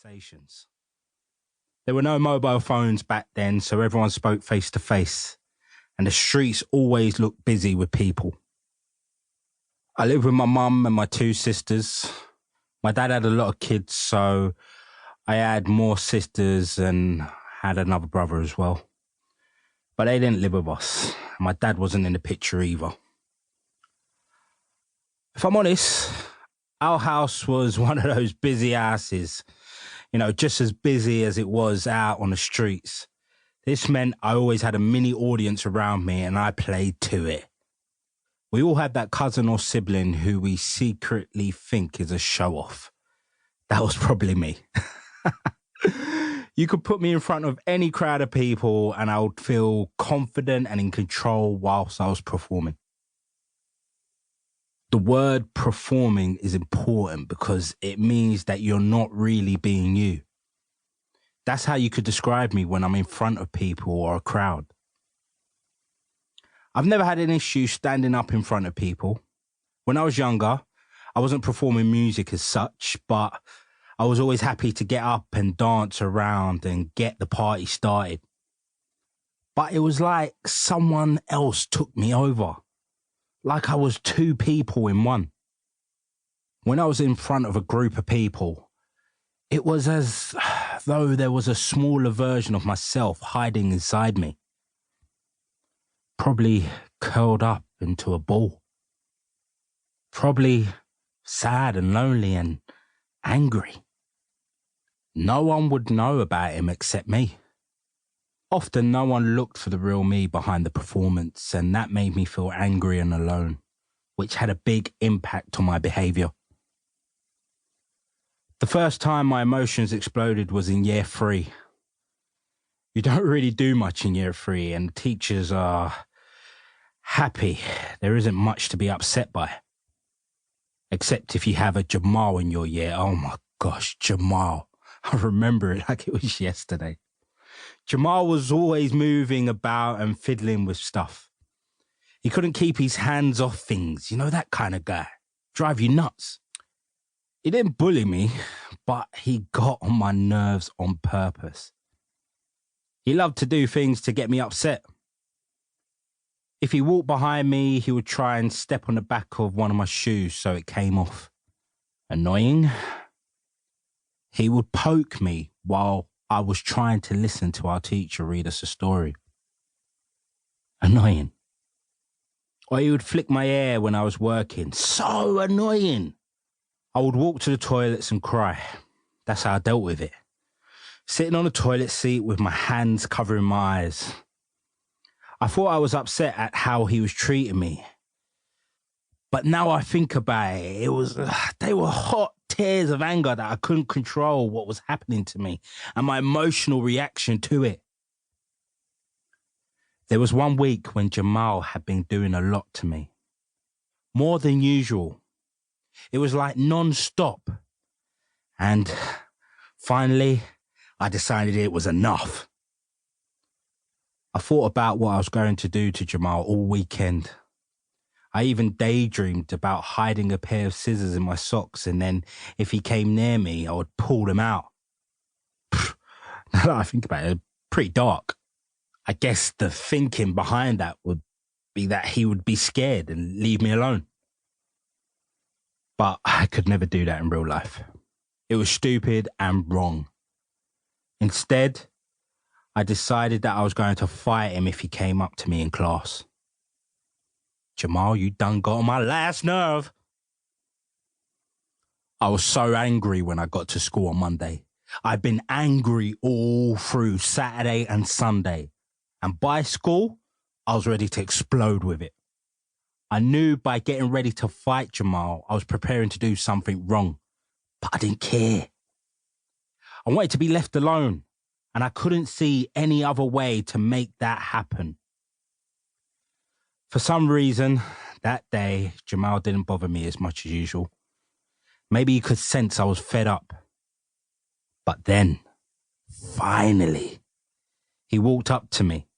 conversations. There were no mobile phones back then, so everyone spoke face to face, and the streets always looked busy with people. I lived with my mum and my two sisters. My dad had a lot of kids, so I had more sisters and had another brother as well. But they didn't live with us. My dad wasn't in the picture either. If I'm honest, our house was one of those busy houses, just as busy as it was out on the streets. This meant I always had a mini audience around me and I played to it. We all had that cousin or sibling who we secretly think is a show-off. That was probably me. You could put me in front of any crowd of people and I would feel confident and in control whilst I was performing. The word performing is important because it means that you're not really being you. That's how you could describe me when I'm in front of people or a crowd. I've never had an issue standing up in front of people. When I was younger, I wasn't performing music as such, but I was always happy to get up and dance around and get the party started. But it was like someone else took me over. Like I was two people in one. When I was in front of a group of people, it was as though there was a smaller version of myself hiding inside me. Probably curled up into a ball. Probably sad and lonely and angry. No one would know about him except me. Often no one looked for the real me behind the performance, and that made me feel angry and alone, which had a big impact on my behaviour. The first time my emotions exploded was in year 3. You don't really do much in year 3, and teachers are happy. There isn't much to be upset by. Except if you have a Jamal in your year. Oh my gosh, Jamal. I remember it like it was yesterday. Jamal was always moving about and fiddling with stuff. He couldn't keep his hands off things, that kind of guy. Drive you nuts. He didn't bully me, but he got on my nerves on purpose. He loved to do things to get me upset. If he walked behind me, he would try and step on the back of one of my shoes so it came off. Annoying. He would poke me while I was trying to listen to our teacher read us a story. Annoying. Or he would flick my hair when I was working. So annoying. I would walk to the toilets and cry. That's how I dealt with it. Sitting on the toilet seat with my hands covering my eyes. I thought I was upset at how he was treating me. But now I think about it, they were hot tears of anger that I couldn't control what was happening to me and my emotional reaction to it. There was one week when Jamal had been doing a lot to me. More than usual. It was like non-stop. And finally, I decided it was enough. I thought about what I was going to do to Jamal all weekend. I even daydreamed about hiding a pair of scissors in my socks, and then if he came near me, I would pull them out. Now that I think about it, it's pretty dark. I guess the thinking behind that would be that he would be scared and leave me alone. But I could never do that in real life. It was stupid and wrong. Instead, I decided that I was going to fight him if he came up to me in class. Jamal, you done got on my last nerve. I was so angry when I got to school on Monday. I'd been angry all through Saturday and Sunday. And by school, I was ready to explode with it. I knew by getting ready to fight Jamal, I was preparing to do something wrong. But I didn't care. I wanted to be left alone. And I couldn't see any other way to make that happen. For some reason, that day, Jamal didn't bother me as much as usual. Maybe he could sense I was fed up. But then, finally, he walked up to me.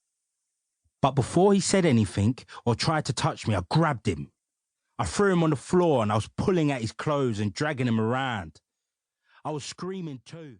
But before he said anything or tried to touch me, I grabbed him. I threw him on the floor and I was pulling at his clothes and dragging him around. I was screaming too.